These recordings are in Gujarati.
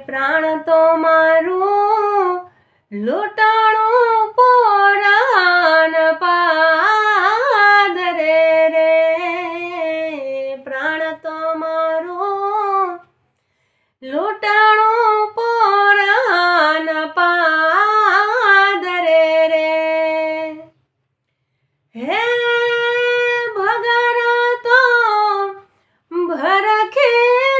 પ્રાણ તો મારું લૂંટાણું પોરાન પાદરે રે, પ્રાણ તો મારું લૂંટાણું પોરાન પાદરે રે, હે ભગર તો ભરખે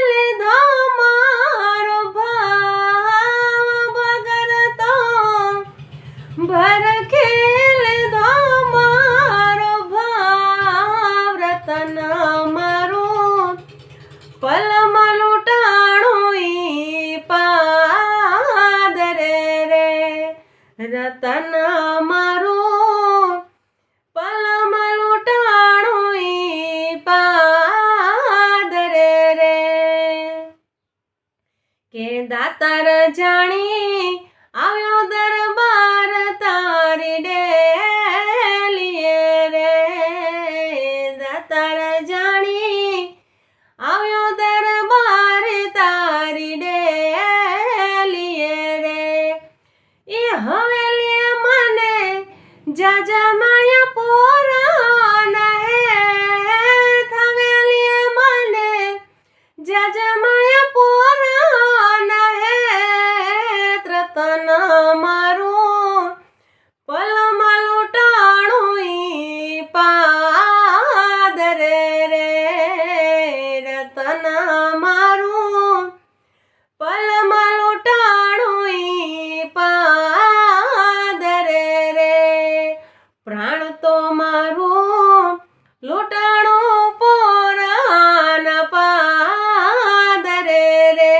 લીધો મારો ભાવ, ભગર તો ભરખે લીધો મારો ભાવ, રતન મારું પલમાં લૂંટાણું ઈ પાદરે રે, રતન મારું પલમાં લૂંટાણું ઈ પાદરે રે, કે દાતાર જાણી આવ્યો દરબાર તારી ડેલીએ રે, દાતાર જાણી આવ્યો દરબાર તારી ડેલીએ રે, એ હવેલીએ મને જાજા માળ્યા પોરાના હે, હવેલીએ મને જાજા માળ્યા પોરાના હે, રતન મારું પલમાં લૂંટાણું ઈ પાદરે રે, રતન મારું પલમાં લૂંટાણું ઈ પાદરે રે, પ્રાણ તો મારું લૂંટાણું પોરાન પાદરે રે,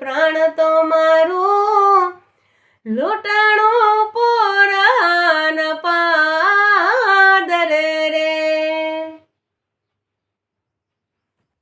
પ્રાણ તો મારું લૂંટાણું